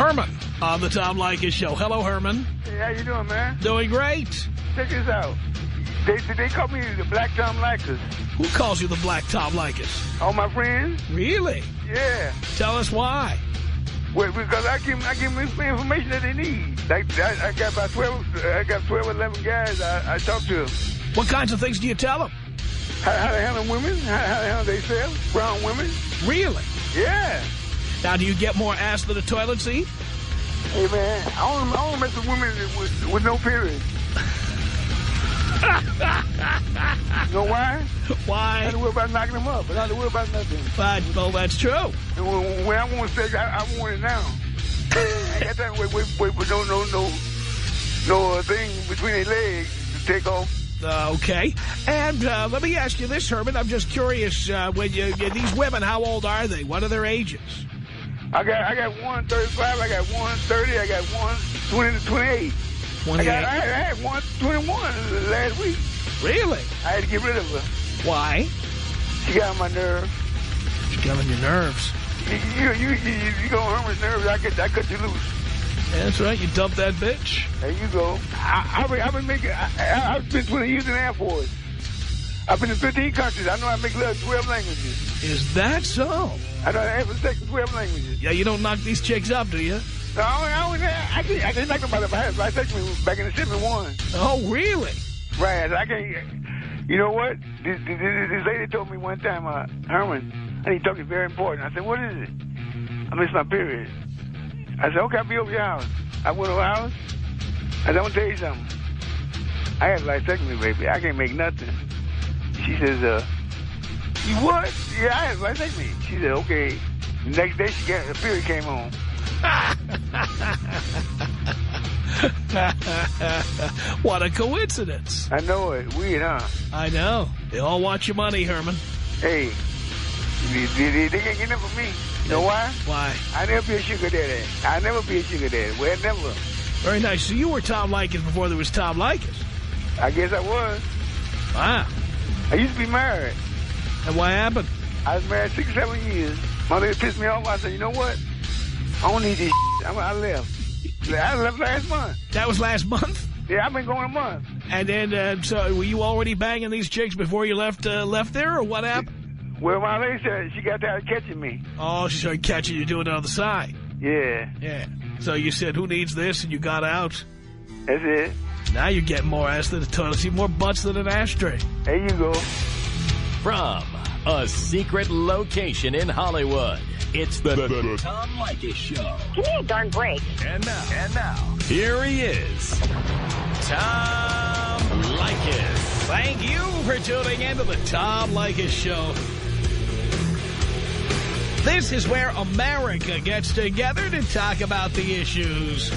Herman on the Tom Leykis Show. Hello, Herman. Hey, how you doing, man? Doing great. Check this out. They call me the Black Tom Leykis. Who calls you the Black Tom Leykis? All my friends. Really? Yeah. Tell us why. Well, because I give them information that they need. Like I got about 12, 11 guys I talk to. What kinds of things do you tell them? How to handle women, how to handle themselves, brown women. Really? Yeah. Now, do you get more ass than a toilet seat? Hey, man, I don't mess with women with no period. You know why? Why? I don't have to worry about knocking them up. I don't have to worry about nothing. But, well, that's true. And when I want sex, I want it now. I ain't got time to wait for no thing between their legs to take off. Okay. And let me ask you this, Herman. I'm just curious, when these women, how old are they? What are their ages? I got one 35, I got one 30, I got one 20 to 28. 28? I had one 21 last week. Really? I had to get rid of her. Why? She got on my nerves. She got on your nerves. You go on Herman's nerves, I cut you loose. That's right, you dumped that bitch. There you go. I've been 20 years in the Air Force. I've been in 15 countries. I know how to make love 12 languages. Is that so? I know how to have sex in 12 languages. Yeah, you don't knock these chicks up, do you? No, I didn't like them by the sex me back in the 71. Oh, really? Right. I can't. You know what? This lady told me one time, Herman, I need to talk to you very important. I said, what is it? I missed my period. I said, okay, I'll be over your house. I went over her house. I said, I'm going to tell you something. I had like sex with me, baby. I can't make nothing. She says, you what? Yeah, I had like sex with me. She said, okay. The next day, the period came on. What a coincidence. I know it. Weird, huh? I know. They all want your money, Herman. Hey, they can't get enough of me. You know why? Why? I never be a sugar daddy. I never be a sugar daddy. Well, never. Very nice. So you were Tom Leykis before there was Tom Leykis. I guess I was. Wow. I used to be married. And what happened? I was married 6 or 7 years. My lady pissed me off. I said, you know what? I don't need this shit. I left. I left last month. That was last month? Yeah, I've been going a month. And then, so were you already banging these chicks before you left there, or what happened? Well, my lady said she got tired of catching me. Oh, she started catching you doing it on the side. Yeah. Yeah. So you said, who needs this? And you got out. That's it. Now you're getting more ass than a toilet seat, more butts than an ashtray. There you go. From a secret location in Hollywood, it's the Tom Leykis Show. Give me a darn break. And now, here he is, Tom Leykis. Thank you for tuning in to the Tom Leykis Show. This is where America gets together to talk about the issues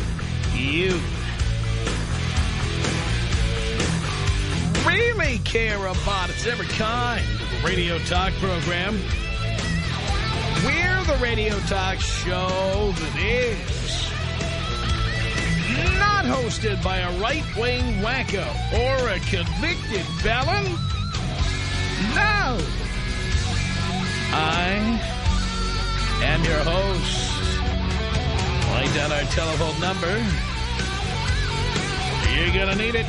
you really care about. It's every kind of radio talk program. We're the radio talk show that is not hosted by a right-wing wacko or a convicted felon. No. I am your host. Write down our telephone number. You're going to need it.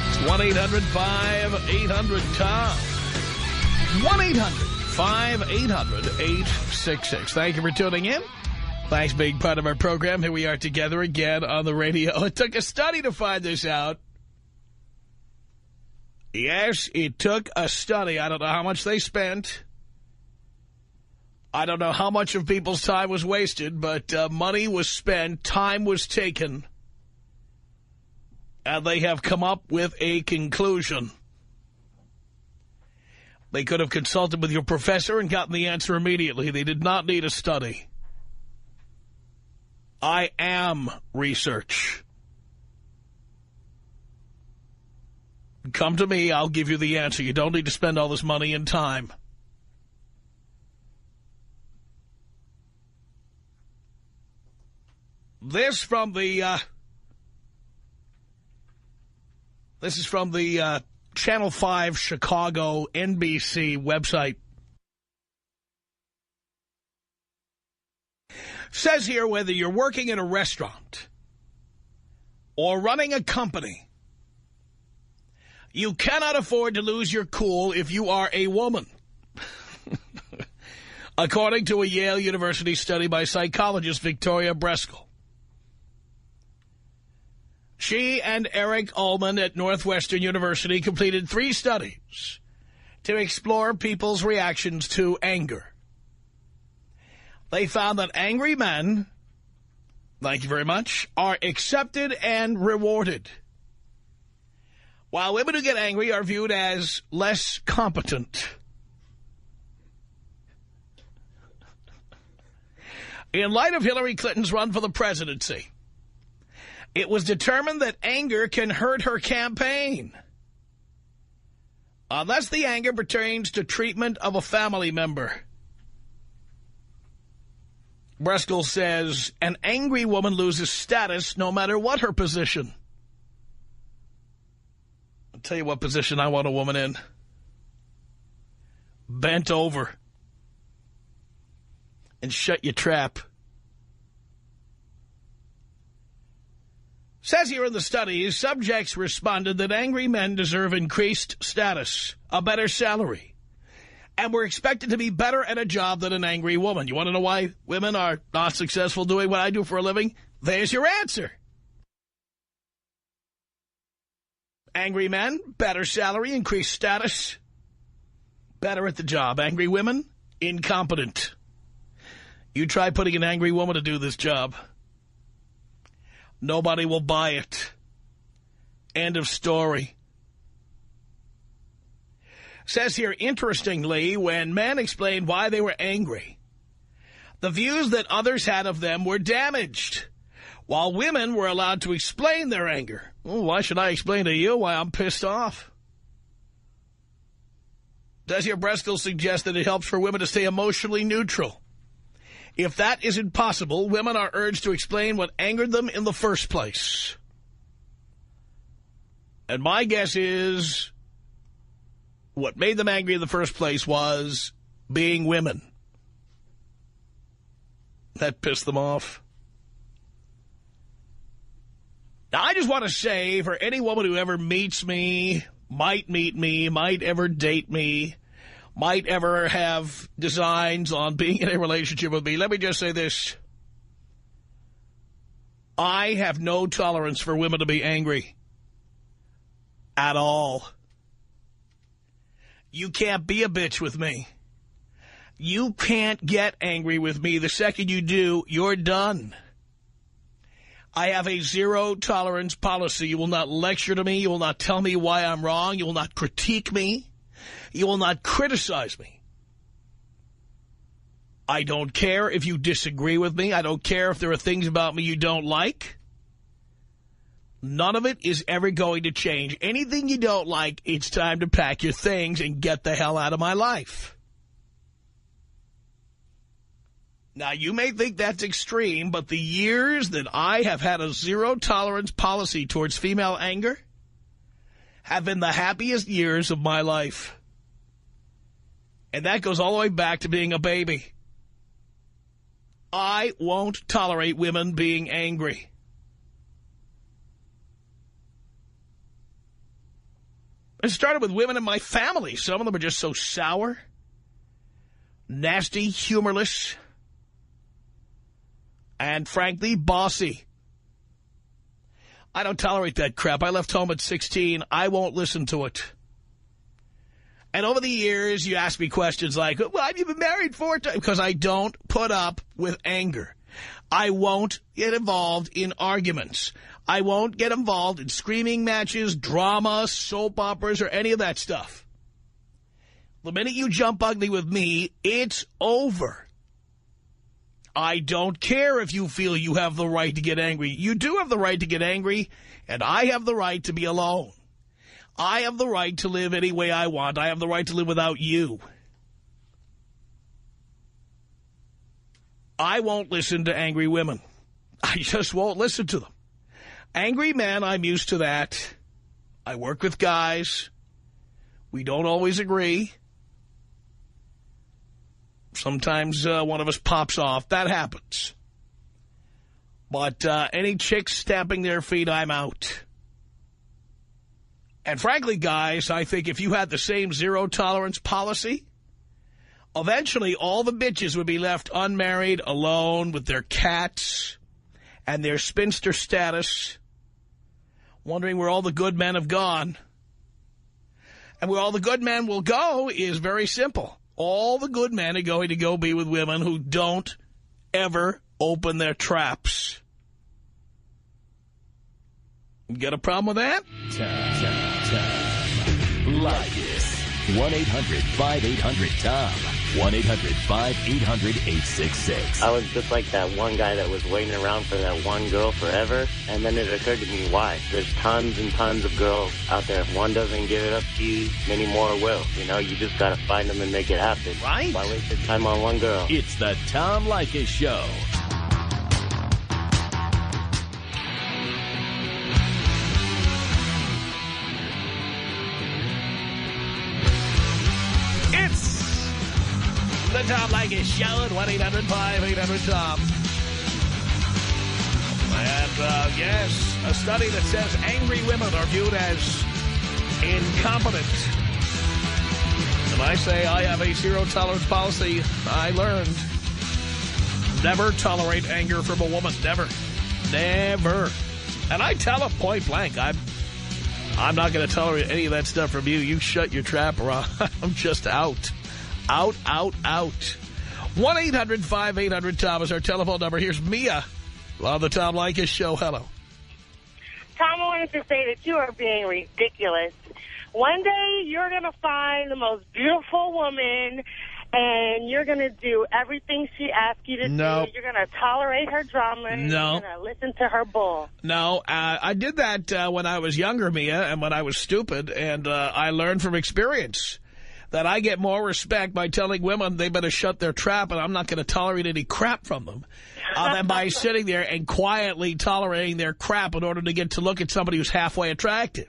It's 1-800-5800-TOM. 1-800-5800-866. Thank you for tuning in. Thanks for being part of our program. Here we are together again on the radio. It took a study to find this out. Yes, it took a study. I don't know how much they spent. I don't know how much of people's time was wasted, but money was spent, time was taken, and they have come up with a conclusion. They could have consulted with your professor and gotten the answer immediately. They did not need a study. I am research. Come to me, I'll give you the answer. You don't need to spend all this money and time. This is from the Channel 5 Chicago NBC website. Says here, whether you're working in a restaurant or running a company, you cannot afford to lose your cool if you are a woman. According to a Yale University study by psychologist Victoria Breskel. She and Eric Ullman at Northwestern University completed 3 studies to explore people's reactions to anger. They found that angry men, thank you very much, are accepted and rewarded, while women who get angry are viewed as less competent. In light of Hillary Clinton's run for the presidency, it was determined that anger can hurt her campaign, unless the anger pertains to treatment of a family member. Breskel says, an angry woman loses status no matter what her position. I'll tell you what position I want a woman in. Bent over. And shut your trap. Says here in the studies, subjects responded that angry men deserve increased status, a better salary, and were expected to be better at a job than an angry woman. You want to know why women are not successful doing what I do for a living? There's your answer. Angry men, better salary, increased status, better at the job. Angry women, incompetent. You try putting an angry woman to do this job. Nobody will buy it. End of story. Says here, interestingly, when men explained why they were angry, the views that others had of them were damaged, while women were allowed to explain their anger. Oh, why should I explain to you why I'm pissed off? Does your Breskel suggest that it helps for women to stay emotionally neutral? If that isn't possible, women are urged to explain what angered them in the first place. And my guess is what made them angry in the first place was being women. That pissed them off. Now, I just want to say, for any woman who ever meets me, might meet me, might ever date me, might ever have designs on being in a relationship with me, let me just say this. I have no tolerance for women to be angry. At all. You can't be a bitch with me. You can't get angry with me. The second you do, you're done. I have a zero tolerance policy. You will not lecture to me. You will not tell me why I'm wrong. You will not critique me. You will not criticize me. I don't care if you disagree with me. I don't care if there are things about me you don't like. None of it is ever going to change. Anything you don't like, it's time to pack your things and get the hell out of my life. Now, you may think that's extreme, but the years that I have had a zero-tolerance policy towards female anger have been the happiest years of my life. And that goes all the way back to being a baby. I won't tolerate women being angry. It started with women in my family. Some of them are just so sour, nasty, humorless, and frankly, bossy. I don't tolerate that crap. I left home at 16. I won't listen to it. And over the years, you ask me questions like, well, have you been married 4 times? Because I don't put up with anger. I won't get involved in arguments. I won't get involved in screaming matches, drama, soap operas, or any of that stuff. The minute you jump ugly with me, it's over. I don't care if you feel you have the right to get angry. You do have the right to get angry, and I have the right to be alone. I have the right to live any way I want. I have the right to live without you. I won't listen to angry women. I just won't listen to them. Angry men, I'm used to that. I work with guys. We don't always agree. Sometimes one of us pops off. That happens. But any chicks stamping their feet, I'm out. And frankly, guys, I think if you had the same zero-tolerance policy, eventually all the bitches would be left unmarried, alone, with their cats and their spinster status, wondering where all the good men have gone. And where all the good men will go is very simple. All the good men are going to go be with women who don't ever open their traps. You got a problem with that? Leykis. 1-800-5800-TOM. 1-800-5800-866. I was just like that one guy that was waiting around for that one girl forever, and then it occurred to me, why? There's tons and tons of girls out there. If one doesn't give it up to you, many more will. You know, you just got to find them and make it happen. Right. Why waste your time on one girl? It's the Tom Leykis Show. The Tom Leykis Show at 1-800-5800-TOM. And, yes, a study that says angry women are viewed as incompetent. And I say I have a zero-tolerance policy. I learned. Never tolerate anger from a woman. Never. Never. And I tell them point blank, I'm not going to tolerate any of that stuff from you. You shut your trap or I'm just out. Out, out, out. 1-800-5800-TOM is our telephone number. Here's Mia on the Tom Leykis Show. Hello. Tom, I wanted to say that you are being ridiculous. One day you're going to find the most beautiful woman, and you're going to do everything she asks you to do. You're going to tolerate her drama. No. You're going to listen to her bull. No, I did that when I was younger, Mia, and when I was stupid, and I learned from experience that I get more respect by telling women they better shut their trap and I'm not going to tolerate any crap from them than by sitting there and quietly tolerating their crap in order to get to look at somebody who's halfway attractive.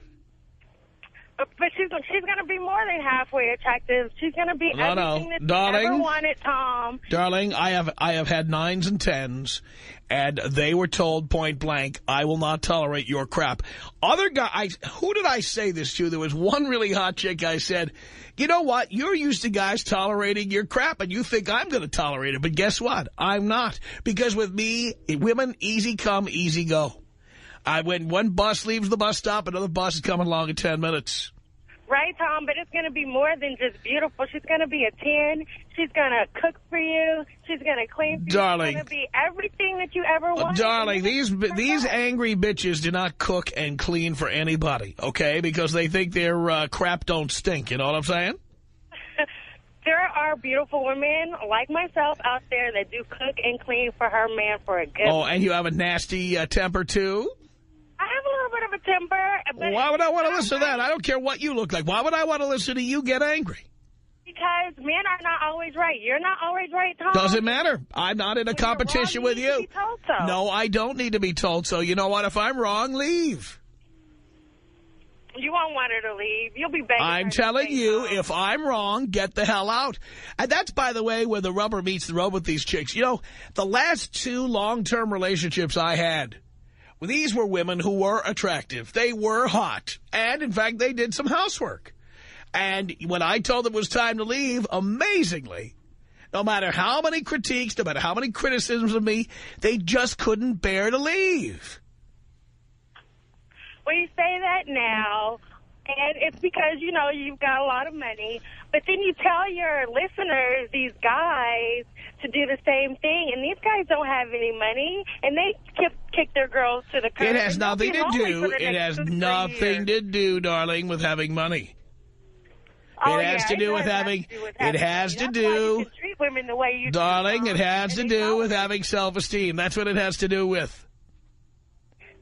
But she's going to be more than halfway attractive. She's going to be everything that you ever wanted, Tom. Darling, I have had 9s and 10s, and they were told point blank, I will not tolerate your crap. Other guys, who did I say this to? There was one really hot chick I said, you know what? You're used to guys tolerating your crap, and you think I'm going to tolerate it. But guess what? I'm not. Because with me, women, easy come, easy go. When one bus leaves the bus stop, another bus is coming along in 10 minutes. Right, Tom, but it's going to be more than just beautiful. She's going to be a 10. She's going to cook for you. She's going to clean for you. Darling. She's going to be everything that you ever wanted. Darling, these angry bitches do not cook and clean for anybody, okay? Because they think their crap don't stink, you know what I'm saying? There are beautiful women like myself out there that do cook and clean for her man for a good and you have a nasty temper, too? I have a little bit of a temper. But why would I want to listen to that? I don't care what you look like. Why would I want to listen to you get angry? Because men are not always right. You're not always right, Tom. Doesn't matter. I'm not in a competition with you. To be told so. No, I don't need to be told so. You know what? If I'm wrong, leave. You won't want her to leave. You'll be begging I'm her telling you, home. if I'm wrong, get the hell out. And that's, by the way, where the rubber meets the road with these chicks. You know, the last 2 long-term relationships I had, these were women who were attractive. They were hot. And, in fact, they did some housework. And when I told them it was time to leave, amazingly, no matter how many critiques, no matter how many criticisms of me, they just couldn't bear to leave. Well, you say that now, and it's because, you know, you've got a lot of money. But then you tell your listeners, these guys, to do the same thing. And these guys don't have any money, and they kick their girls to the curb. It has nothing to do. It has nothing to do, darling, with having money. It has to do with having. It has to do. Treat women the way you darling, it has to do with having self-esteem. That's what it has to do with.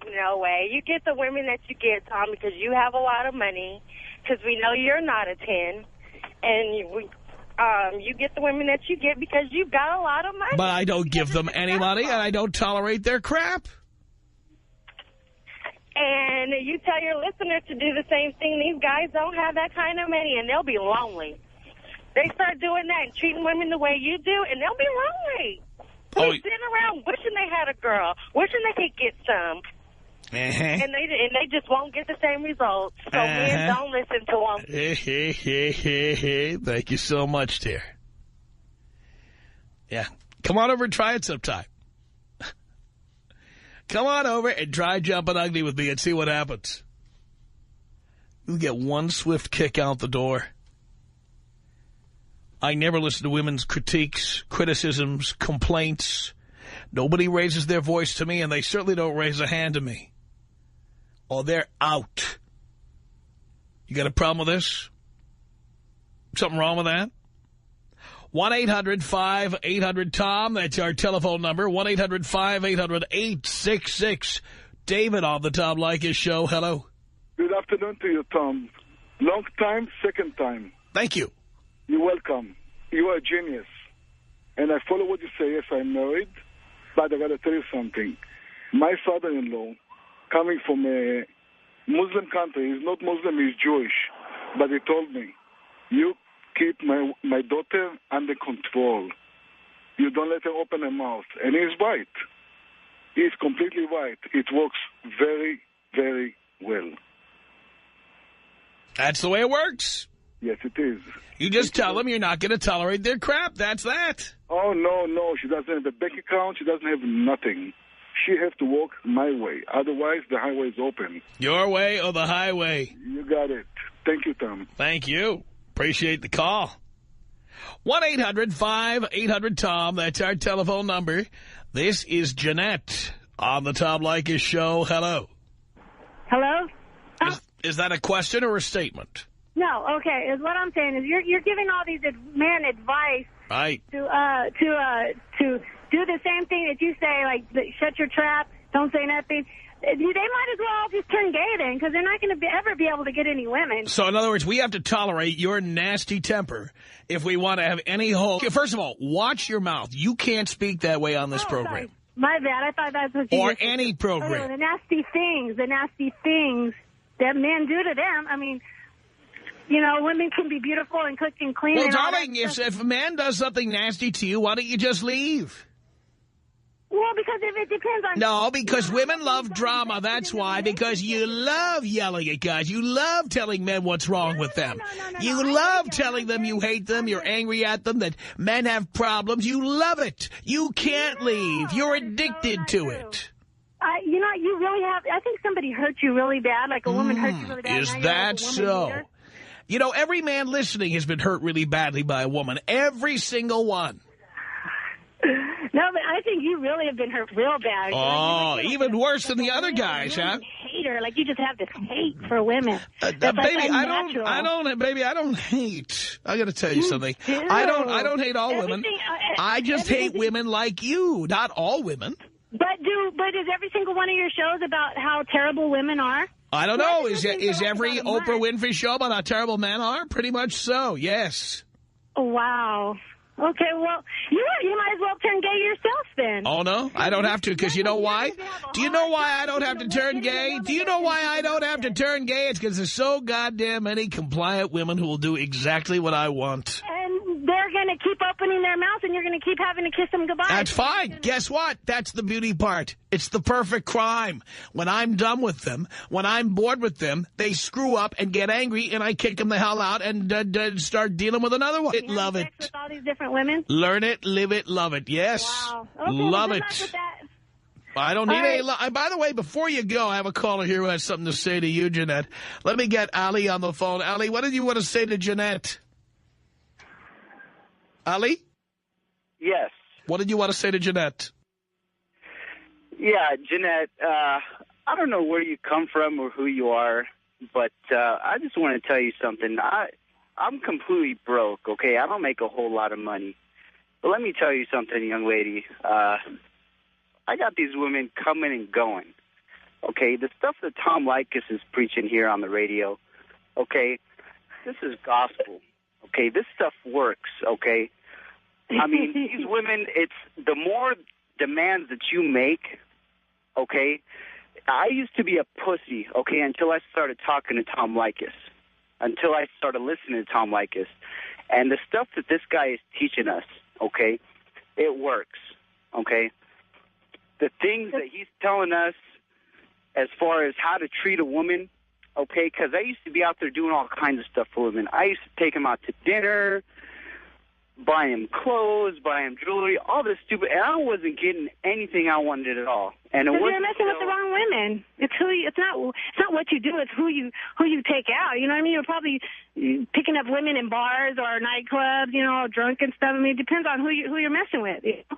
No way. You get the women that you get, Tom, because you have a lot of money, because we know you're not a 10. And you get the women that you get because you've got a lot of money. But I don't give them any money, and I don't tolerate their crap. And you tell your listeners to do the same thing. These guys don't have that kind of money, and they'll be lonely. They start doing that and treating women the way you do, and they'll be lonely. They're sitting around wishing they had a girl, wishing they could get some. And they just won't get the same results. So men, don't listen to them. Thank you so much, dear. Yeah. Come on over and try it sometime. Come on over and try jumping ugly with me and see what happens. You'll get one swift kick out the door. I never listen to women's critiques, criticisms, complaints. Nobody raises their voice to me, and they certainly don't raise a hand to me. Or they're out. You got a problem with this? Something wrong with that? 1-800-5800-TOM. That's our telephone number. 1-800-5800-866. David on the Tom Leykis Show. Hello. Good afternoon to you, Tom. Long time, second time. Thank you. You're welcome. You are a genius. And I follow what you say. Yes, I'm married. But I got to tell you something. My father-in-law, coming from a Muslim country, he's not Muslim, he's Jewish. But he told me, you keep my daughter under control. You don't let her open her mouth. And he's right. He's completely right. It works very, very well. That's the way it works. Yes, it is. You just tell them you're not going to tolerate their crap. That's that. Oh, no. She doesn't have a bank account. She doesn't have nothing. She has to walk my way. Otherwise, the highway is open. Your way or the highway? You got it. Thank you, Tom. Thank you. Appreciate the call. 1-800-5800-TOM. That's our telephone number. This is Jeanette on the Tom Leykis Show. Hello. Hello? Is that a question or a statement? No, okay. Is what I'm saying is you're giving all these men advice right. to do the same thing that you say, like shut your trap, don't say nothing. They might as well just turn gay then, because they're not going to ever be able to get any women. So, in other words, we have to tolerate your nasty temper if we want to have any hope. First of all, watch your mouth. You can't speak that way on this program. Sorry. My bad. I thought that's what you Or any program. Oh, the nasty things that men do to them. I mean, you know, women can be beautiful and cook and clean. Well, darling, if a man does something nasty to you, why don't you just leave? Well, because if it depends on... No, because women love drama. That's why. Because you love yelling at guys. You love telling men what's wrong with them. You love telling them you hate them, you're angry at them, that men have problems. You love it. You can't leave. You're addicted to it. You know, you really have... I think somebody hurt you really bad, like a woman hurt you really bad. Is that so? You know, every man listening has been hurt really badly by a woman. Every single one. No, but I think you really have been hurt real bad. Oh, even worse than the other guys, huh? Hater, like you just have this hate for women. Baby, I don't hate. I got to tell you something. I don't hate all women. I just hate women like you, not all women. But is every single one of your shows about how terrible women are? I don't know. Is every Oprah Winfrey show about how terrible men are? Pretty much so, yes. Oh, wow. Okay, well, you might as well turn gay yourself then. Oh, no? I don't have to, because you know why? Do you know why I don't have to turn gay? Do you know why I don't have to turn gay? It's because there's so goddamn many compliant women who will do exactly what I want. And they're going to keep opening their mouth, and you're going to keep having to kiss them goodbye. That's fine. Guess what? That's the beauty part. It's the perfect crime. When I'm done with them, when I'm bored with them, they screw up and get angry, and I kick them the hell out and start dealing with another one. Love it. With all these different women? Learn it, live it, love it. Yes. Wow. Okay, love well, it. I don't need any... By the way, before you go, I have a caller here who has something to say to you, Jeanette. Let me get Ali on the phone. Ali, what did you want to say to Jeanette? Ali? Yes. What did you want to say to Jeanette? Yeah, Jeanette, I don't know where you come from or who you are, but I just want to tell you something. I'm completely broke, okay? I don't make a whole lot of money. But let me tell you something, young lady. I got these women coming and going, okay? The stuff that Tom Leykis is preaching here on the radio, okay, this is gospel, okay? This stuff works, okay? I mean, these women, it's the more demands that you make, okay? I used to be a pussy, okay, until I started talking to Tom Leykis, until I started listening to Tom Leykis. And the stuff that this guy is teaching us, okay, it works, okay? The things that he's telling us as far as how to treat a woman, okay, because I used to be out there doing all kinds of stuff for women. I used to take them out to dinner, buy him clothes, buy him jewelry, all this stupid, and I wasn't getting anything I wanted at all. And you're messing with the wrong women. It's not what you do. It's who you take out. You know what I mean? You're probably picking up women in bars or nightclubs, you know, drunk and stuff. I mean, it depends on who you're messing with. You know?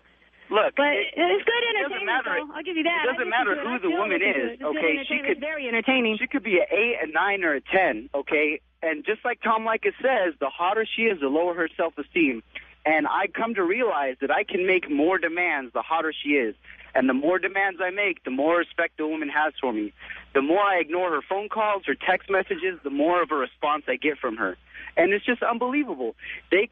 Look, but it's good entertainment. I'll give you that. It doesn't matter who the woman is. Okay, it's very entertaining. She could be an 8, a 9, or a 10. Okay, and just like Tom Leykis says, the hotter she is, the lower her self-esteem. And I come to realize that I can make more demands the hotter she is. And the more demands I make, the more respect the woman has for me. The more I ignore her phone calls, her text messages, the more of a response I get from her. And it's just unbelievable. They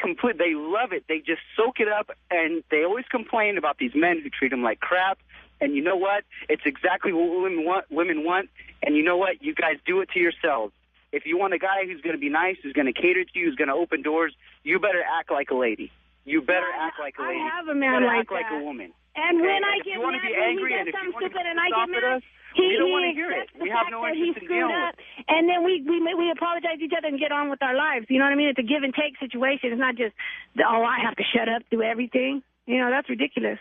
love it. They just soak it up, and they always complain about these men who treat them like crap. And you know what? It's exactly what women want. And you know what? You guys do it to yourselves. If you want a guy who's going to be nice, who's going to cater to you, who's going to open doors, you better act like a lady. You better act like a lady. I have a man like that. Act like a woman. And okay? when I get mad, when he does something stupid and I get mad, we don't want to hear it. We have no interest in dealing with it. And then we apologize to each other and get on with our lives. You know what I mean? It's a give and take situation. It's not just, I have to shut up, do everything. You know, that's ridiculous.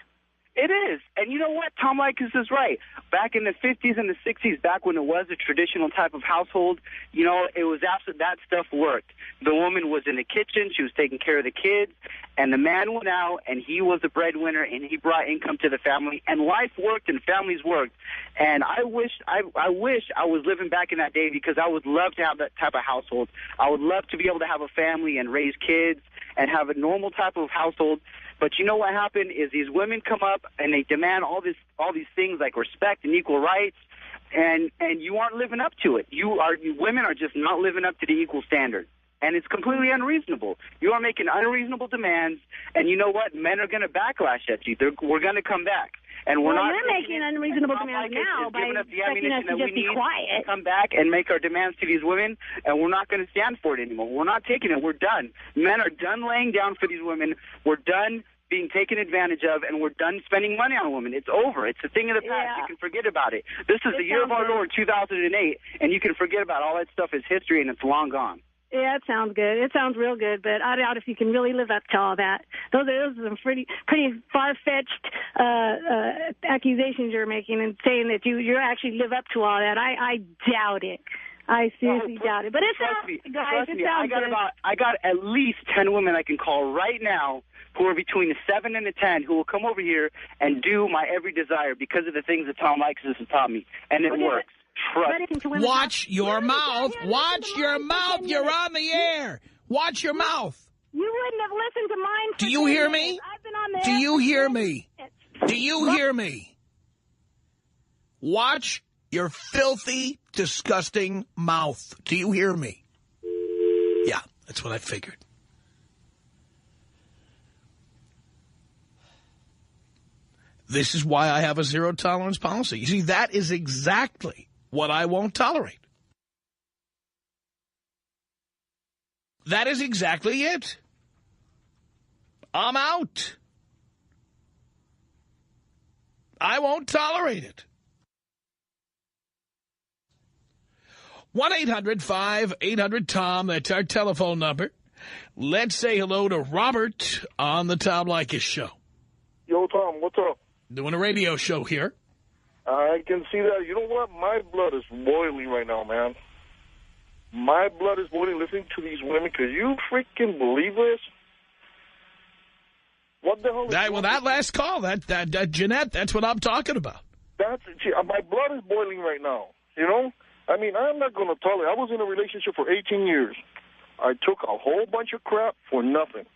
It is. And you know what? Tom Leykis is right. Back in the 50s and the 60s, back when it was a traditional type of household, you know, it was absolute, that stuff worked. The woman was in the kitchen. She was taking care of the kids. And the man went out, and he was the breadwinner, and he brought income to the family. And life worked, and families worked. And I wish I was living back in that day, because I would love to have that type of household. I would love to be able to have a family and raise kids and have a normal type of household. But you know what happened is these women come up and they demand all these things like respect and equal rights, and you aren't living up to it. Women are just not living up to the equal standard, and it's completely unreasonable. You are making unreasonable demands, and you know what? Men are going to backlash at you. We're going to come back. And we're making unreasonable demands now by expecting us to just be quiet. Come back and make our demands to these women, and we're not going to stand for it anymore. We're not taking it. We're done. Men are done laying down for these women. We're done being taken advantage of, and we're done spending money on women. It's over. It's a thing of the past. Yeah. You can forget about it. This is the year of our Lord, 2008, and you can forget about all that stuff. It's history, and it's long gone. Yeah, it sounds good. It sounds real good, but I doubt if you can really live up to all that. Those are some pretty far-fetched accusations you're making, and saying that you actually live up to all that. I doubt it. I seriously doubt it. But it sounds good. I got at least 10 women I can call right now who are between the 7 and the 10 who will come over here and do my every desire because of the things that Tom Leykis has taught me, and it works. Watch your mouth. Watch your mouth. You're on the air. Watch your mouth. You wouldn't have listened to mine. Do you hear me? I've been on the air. Do you hear me? Do you hear me? Watch your filthy, disgusting mouth. Do you hear me? Yeah, that's what I figured. This is why I have a zero-tolerance policy. You see, that is exactly what I won't tolerate. That is exactly it. I'm out. I won't tolerate it. 1-800-5800-TOM. That's our telephone number. Let's say hello to Robert on the Tom Leykis Show. Yo, Tom, what's up? Doing a radio show here. I can see that. You know what? My blood is boiling right now, man. My blood is boiling listening to these women. Could you freaking believe this? What the hell? That last call, that Jeanette, that's what I'm talking about. My blood is boiling right now, you know? I mean, I'm not going to tolerate. I was in a relationship for 18 years. I took a whole bunch of crap for nothing.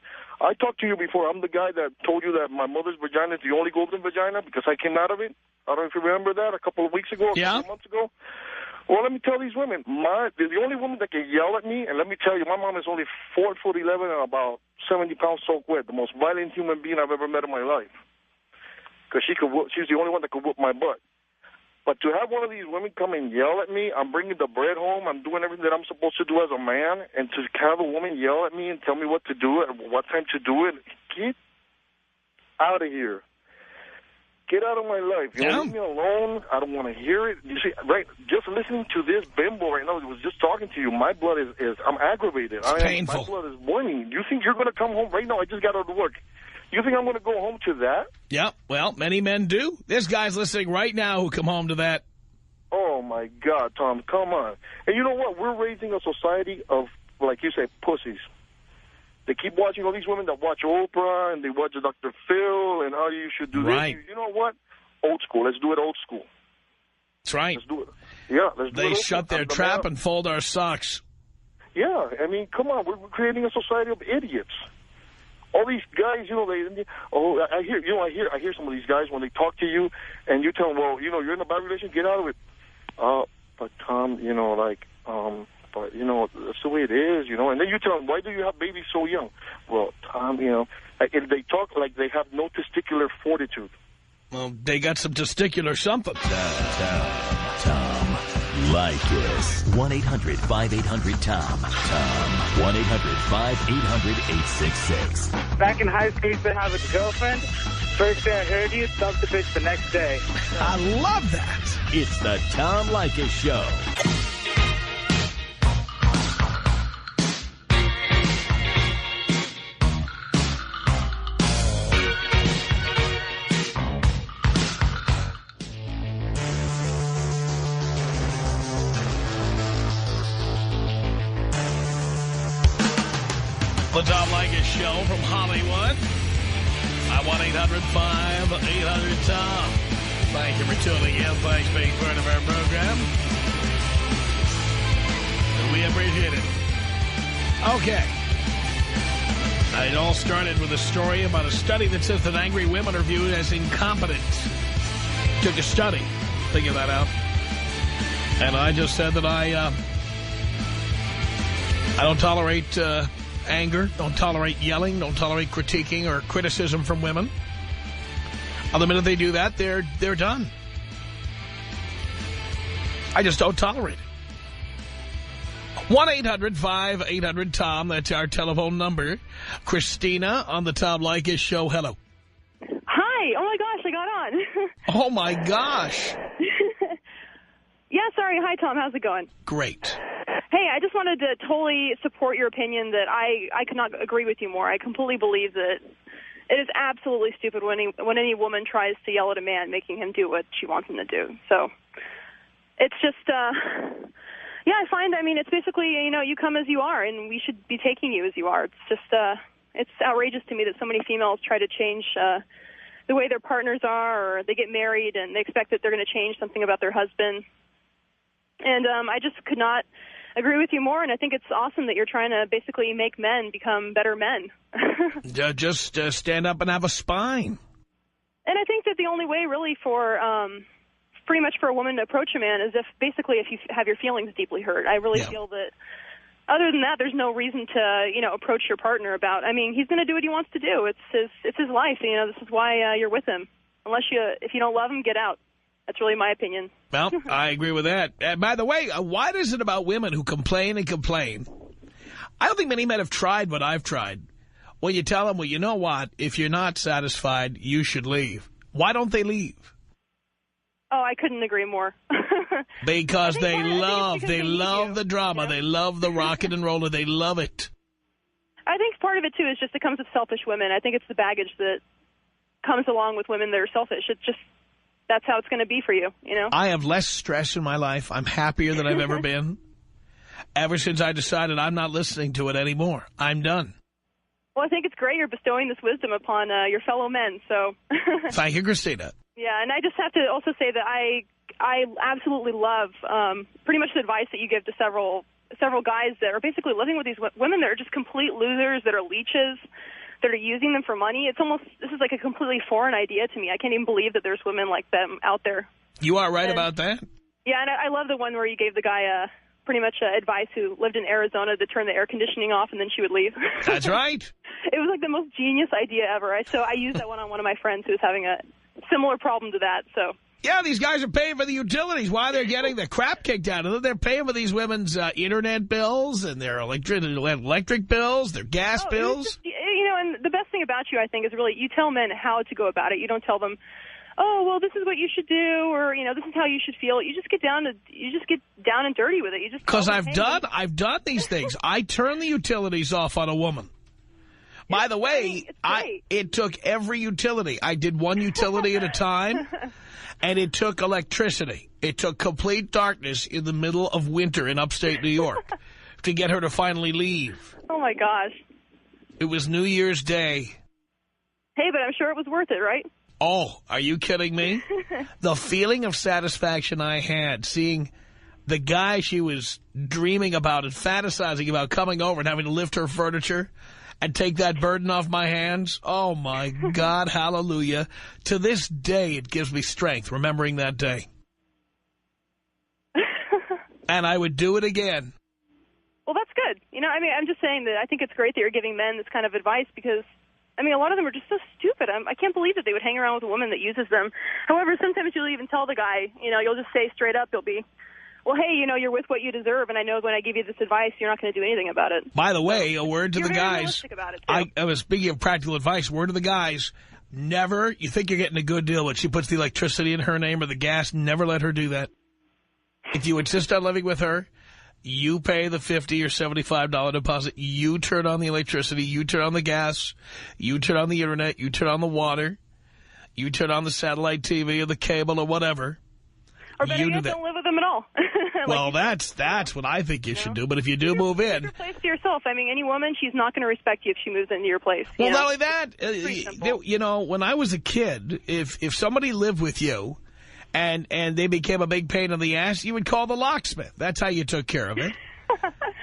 I talked to you before. I'm the guy that told you that my mother's vagina is the only golden vagina because I came out of it. I don't know if you remember that a couple of weeks ago, a couple of months ago. Well, let me tell these women, the only woman that can yell at me, and let me tell you, my mom is only 4'11" and about 70 pounds soaked wet, the most violent human being I've ever met in my life. Because she's the only one that could whoop my butt. But to have one of these women come and yell at me, I'm bringing the bread home, I'm doing everything that I'm supposed to do as a man, and to have a woman yell at me and tell me what to do and what time to do it, get out of here. Get out of my life. You know, leave me alone. I don't want to hear it. You see, right, just listening to this bimbo right now, it was just talking to you, my blood is I'm aggravated. It's painful. My blood is boiling. You think you're going to come home right now? I just got out of work. You think I'm going to go home to that? Yeah, well, many men do. This guy's listening right now who come home to that. Oh, my God, Tom, come on. And you know what? We're raising a society of, like you say, pussies. They keep watching all these women that watch Oprah and they watch Dr. Phil and how you should do right. this. You know what? Old school. Let's do it old school. That's right. Let's do it. Yeah, let's do it. They shut their trap and fold our socks. Yeah, I mean, come on. We're creating a society of idiots. All these guys, you know, I hear some of these guys when they talk to you and you tell them, well, you know, you're in a bad relationship, get out of it. But Tom, you know, like, but, you know, that's the way it is, you know. And then you tell them, why do you have babies so young? Well, Tom, you know, they talk like they have no testicular fortitude. Well, they got some testicular something. Tom Leykis. 1-800-5800-TOM. Tom. 1-800-5800-866. Back in high school, you used to have a girlfriend. First day I heard you, dumped the bitch the next day. I love that. It's the Tom Leykis Show. The Tom Leykis Show from Hollywood. I 1-800-5800-TOM. Thank you for tuning in. Thanks for being part of our program. We appreciate it. Okay. It all started with a story about a study that says that angry women are viewed as incompetent. Took a study. Figure that out. And I just said that I don't tolerate anger, don't tolerate yelling, don't tolerate critiquing or criticism from women. The minute they do that, they're done. I just don't tolerate it. 1-800-5800-TOM. That's our telephone number. Christina on the Tom Leykis Show. Hello. Hi. Oh, my gosh, I got on. Oh, my gosh. Yeah, sorry. Hi, Tom. How's it going? Great. Hey, I just wanted to totally support your opinion that I could not agree with you more. I completely believe that it is absolutely stupid when any woman tries to yell at a man, making him do what she wants him to do. So it's just, yeah, I find, I mean, it's basically, you know, you come as you are, and we should be taking you as you are. It's just, it's outrageous to me that so many females try to change the way their partners are, or they get married and they expect that they're going to change something about their husband. And I just could not agree with you more, and I think it's awesome that you're trying to basically make men become better men. Just stand up and have a spine. And I think that the only way really for pretty much for a woman to approach a man is if you have your feelings deeply hurt. I really feel that other than that, there's no reason to, you know, approach your partner about, I mean, he's going to do what he wants to do. It's his life. You know, this is why you're with him. If you don't love him, get out. That's really my opinion. Well, I agree with that. By the way, why is it about women who complain and complain? I don't think many men have tried what I've tried. When you tell them, well, you know what? If you're not satisfied, you should leave. Why don't they leave? Oh, I couldn't agree more. Because they love the drama. You know? They love the rocket and roller. They love it. I think part of it, too, is just it comes with selfish women. I think it's the baggage that comes along with women that are selfish. It's just, that's how it's going to be for you, you know? I have less stress in my life. I'm happier than I've ever been. Ever since I decided I'm not listening to it anymore. I'm done. Well, I think it's great you're bestowing this wisdom upon your fellow men, so. Thank you, Christina. Yeah, and I just have to also say that I absolutely love pretty much the advice that you give to several guys that are basically living with these women that are just complete losers, that are leeches, that are using them for money. This is like a completely foreign idea to me. I can't even believe that there's women like them out there. You are right about that. Yeah, and I love the one where you gave the guy pretty much advice who lived in Arizona to turn the air conditioning off and then she would leave. That's right. It was like the most genius idea ever. So I used that one on one of my friends who was having a similar problem to that. So. Yeah, these guys are paying for the utilities. Why they're getting the crap kicked out of them? They're paying for these women's internet bills and their electric bills, their gas bills. Just, you know, and the best thing about you, I think, is really you tell men how to go about it. You don't tell them, oh, well, this is what you should do, or, this is how you should feel. You just get down and dirty with it. You just Because I've done these things. I turn the utilities off on a woman. By the way, it took every utility. I did one utility at a time, and it took electricity. It took complete darkness in the middle of winter in upstate New York to get her to finally leave. Oh, my gosh. It was New Year's Day. Hey, but I'm sure it was worth it, right? Oh, are you kidding me? The feeling of satisfaction I had seeing the guy she was dreaming about and fantasizing about coming over and having to lift her furniture and take that burden off my hands. Oh, my God, hallelujah. To this day, it gives me strength, remembering that day. And I would do it again. Well, that's good. I'm just saying that I think it's great that you're giving men this kind of advice because, a lot of them are just so stupid. I can't believe that they would hang around with a woman that uses them. However, sometimes you'll even tell the guy, you'll just say straight up, you'll be, well, hey, you're with what you deserve, and I know when I give you this advice, you're not going to do anything about it. By the way, a word to the guys. About it, I was speaking of practical advice, word to the guys, never, you think you're getting a good deal, but she puts the electricity in her name or the gas, never let her do that. If you insist on living with her, you pay the $50 or $75 deposit, you turn on the electricity, you turn on the gas, you turn on the internet, you turn on the water, you turn on the satellite TV or the cable or whatever. Or better yet, don't live with them at all. Well, that's what I think you should do. But if you do move in, your place to yourself. Any woman, she's not going to respect you if she moves into your place. Well, not only that, when I was a kid, if somebody lived with you and they became a big pain in the ass, you would call the locksmith. That's how you took care of it.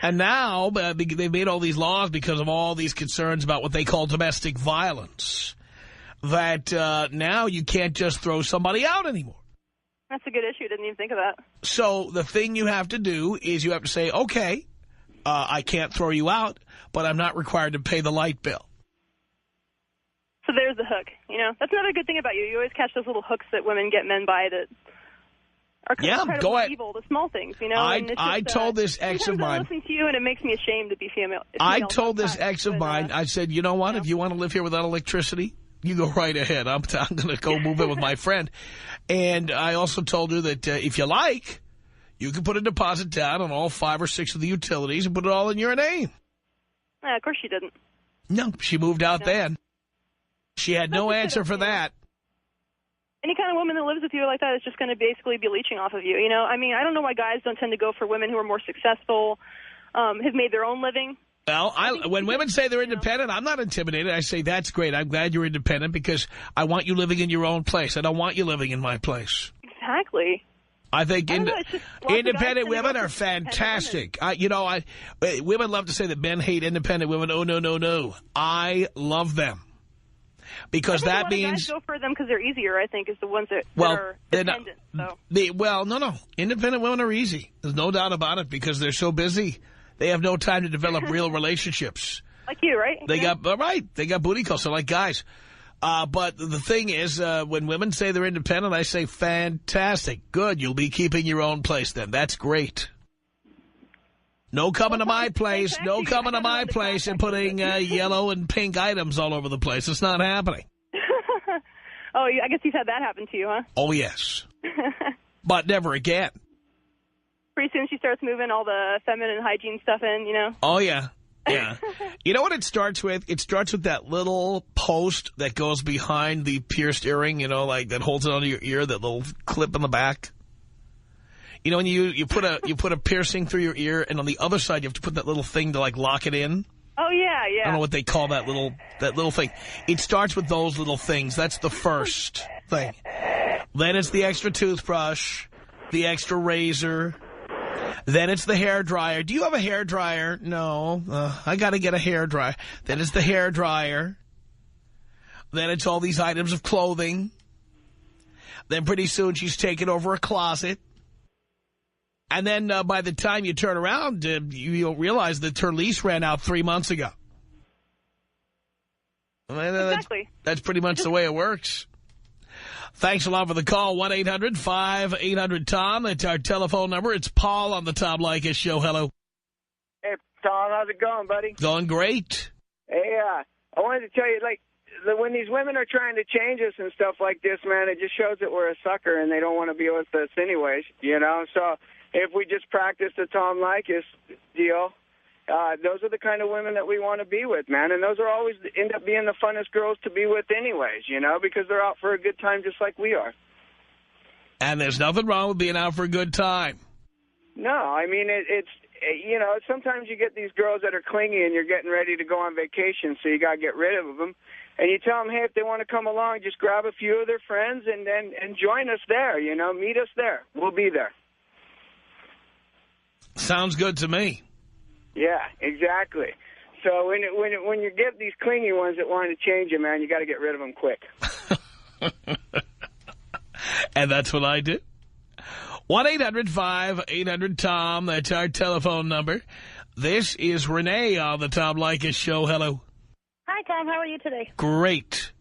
And now they've made all these laws because of all these concerns about what they call domestic violence. That now you can't just throw somebody out anymore. That's a good issue. Didn't even think of that. So the thing you have to do is you have to say, okay, I can't throw you out, but I'm not required to pay the light bill. So there's the hook. That's another good thing about you. You always catch those little hooks that women get men by that are incredibly evil, the small things, I told this ex of mine. I listen to you, and it makes me ashamed to be female. I told this ex of mine, I said, you know what, if you want to live here without electricity, you go right ahead. I'm going to go move in with my friend. And I also told her that if you like, you can put a deposit down on all 5 or 6 of the utilities and put it all in your name. Of course she didn't. No, she moved out then. She had no answer for that. Any kind of woman that lives with you like that is just going to basically be leeching off of you. I don't know why guys don't tend to go for women who are more successful, have made their own living. Well, when women say they're independent, I'm not intimidated. I say, that's great. I'm glad you're independent because I want you living in your own place. I don't want you living in my place. Exactly. I think independent women are fantastic. Women love to say that men hate independent women. Oh, no, no, no. I love them. Because that means... guys go for them because they're easier, I think, is the ones that are dependent. No. Independent women are easy. There's no doubt about it because they're so busy. They have no time to develop real relationships. Like you, right? They got booty calls, so like guys. But the thing is, when women say they're independent, I say, fantastic, good. You'll be keeping your own place then. That's great. No coming to my place. No coming to my place and putting yellow and pink items all over the place. It's not happening. Oh, I guess you've had that happen to you, huh? Oh, yes. But never again. Pretty soon she starts moving all the feminine hygiene stuff in, Oh, yeah. Yeah. You know what it starts with? It starts with that little post that goes behind the pierced earring, like that holds it onto your ear, that little clip in the back. When you put a piercing through your ear, and on the other side you have to put that little thing to lock it in. Oh yeah. I don't know what they call that little thing. It starts with those little things. That's the first thing. Then it's the extra toothbrush, the extra razor. Then it's the hair dryer. Do you have a hair dryer? No. I got to get a hair dryer. Then it's the hair dryer. Then it's all these items of clothing. Then pretty soon she's taken over a closet. And then by the time you turn around, you'll realize that her lease ran out 3 months ago. Exactly. That's pretty much the way it works. Thanks a lot for the call. 1-800-5800-TOM. That's our telephone number. It's Paul on the Tom Leykis Show. Hello. Hey, Tom. How's it going, buddy? Going great. Hey, I wanted to tell you, when these women are trying to change us and stuff like this, man, it just shows that we're a sucker and they don't want to be with us anyways, you know? So if we just practice the Tom Leykis deal, those are the kind of women that we want to be with, man. And those are always end up being the funnest girls to be with anyways, you know, because they're out for a good time just like we are. And there's nothing wrong with being out for a good time. No, I mean, it's, you know, sometimes you get these girls that are clingy and you're getting ready to go on vacation, so you got to get rid of them. And you tell them, hey, if they want to come along, just grab a few of their friends and join us there, you know, meet us there. We'll be there. Sounds good to me. Yeah, exactly. So when you get these clingy ones that want to change you, man, you got to get rid of them quick. And that's what I do. 1-800-5800-TOM. That's our telephone number. This is Renee on the Tom Leykis Show. Hello. Hi, Tom. How are you today? Great.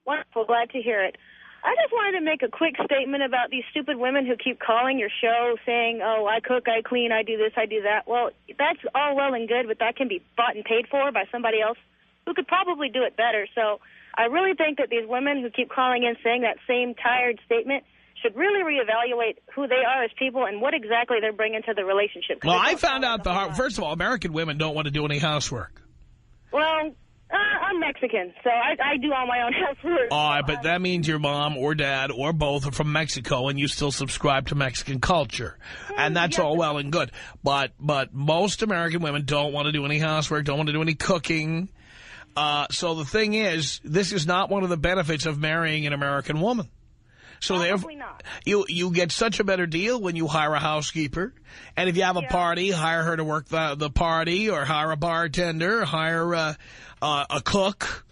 Wonderful. Glad to hear it. I just wanted to make a quick statement about these stupid women who keep calling your show saying, oh, I cook, I clean, I do this, I do that. Well, that's all well and good, but that can be bought and paid for by somebody else who could probably do it better. So I really think that these women who keep calling in saying that same tired statement should really reevaluate who they are as people and what exactly they're bringing to the relationship. Well, I found out first of all, American women don't want to do any housework. Well, I'm Mexican, so I do all my own housework. All right, but that means your mom or dad or both are from Mexico and you still subscribe to Mexican culture. And that's all well and good. But most American women don't want to do any housework, don't want to do any cooking. So the thing is, this is not one of the benefits of marrying an American woman. So therefore, you get such a better deal when you hire a housekeeper. And if you have a party, hire her to work the party, or hire a bartender, or hire a cook.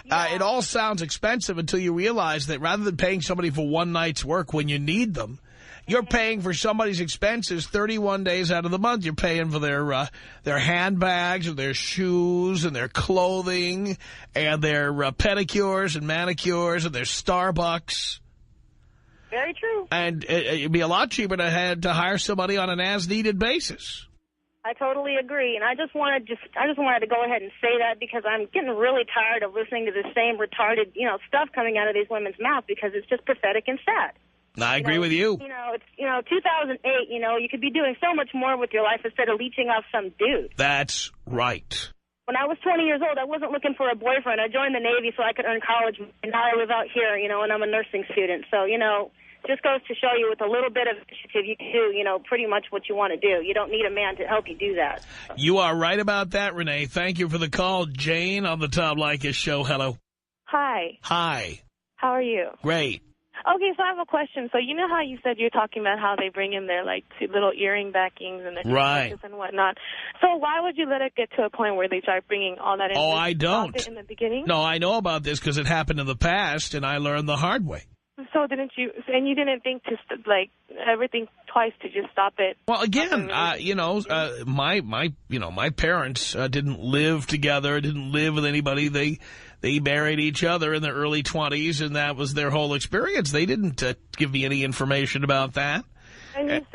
It all sounds expensive until you realize that rather than paying somebody for one night's work when you need them, you're paying for somebody's expenses 31 days out of the month. You're paying for their handbags and their shoes and their clothing and their pedicures and manicures and their Starbucks. Very true. And it'd be a lot cheaper to hire somebody on an as-needed basis. I totally agree, and I just wanted to go ahead and say that because I'm getting really tired of listening to the same retarded, stuff coming out of these women's mouths because it's just pathetic and sad. I agree with you. It's 2008. You could be doing so much more with your life instead of leeching off some dude. That's right. When I was 20 years old, I wasn't looking for a boyfriend. I joined the Navy so I could earn college, and now I live out here, and I'm a nursing student. So, just goes to show you with a little bit of initiative, you can do, pretty much what you want to do. You don't need a man to help you do that. You are right about that, Renee. Thank you for the call. Jane on the Tom Leykis Show. Hello. Hi. Hi. How are you? Great. Okay, so I have a question. So you know how you said you're talking about how they bring in their, two little earring backings and their necklaces and whatnot. So why would you let it get to a point where they start bringing all that in? Oh, I don't. In the beginning? No, I know about this because it happened in the past, and I learned the hard way. So didn't you, and you didn't think to, everything twice to just stop it? Well, again, my parents didn't live together, didn't live with anybody. They married each other in their early 20s, and that was their whole experience. They didn't give me any information about that. And you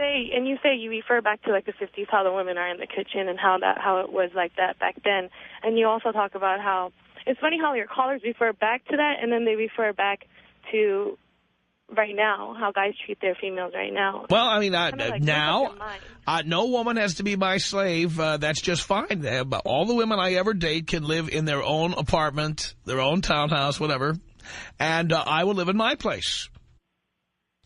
say you refer back to the 50s, how the women are in the kitchen and how it was like that back then. And you also talk about how it's funny how your callers refer back to that, and then they refer back to right now, how guys treat their females right now. Well, I mean, now, no woman has to be my slave. That's just fine. All the women I ever date can live in their own apartment, their own townhouse, whatever, and I will live in my place.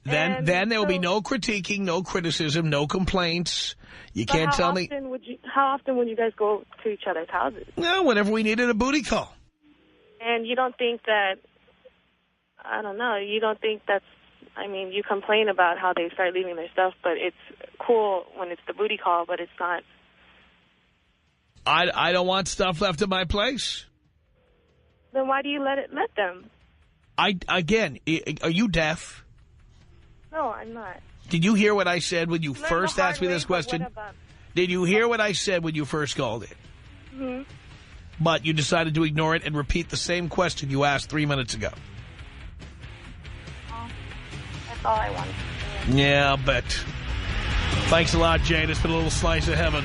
Then there will be no critiquing, no criticism, no complaints. You can't tell me. How often would you guys go to each other's houses? No, whenever we needed a booty call. And you don't think that, I don't know, you don't think that's, you complain about how they start leaving their stuff, but it's cool when it's the booty call, but it's not. I don't want stuff left at my place. Then why do you let them? Again, are you deaf? No, I'm not. Did you hear what I said when you first asked me this question? Did you hear what I said when you first called it? Mm-hmm. But you decided to ignore it and repeat the same question you asked 3 minutes ago. That's all I wanted to do. Yeah, I'll bet. Thanks a lot, Jane. It's been a little slice of heaven.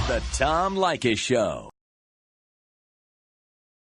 The Tom Leykis Show.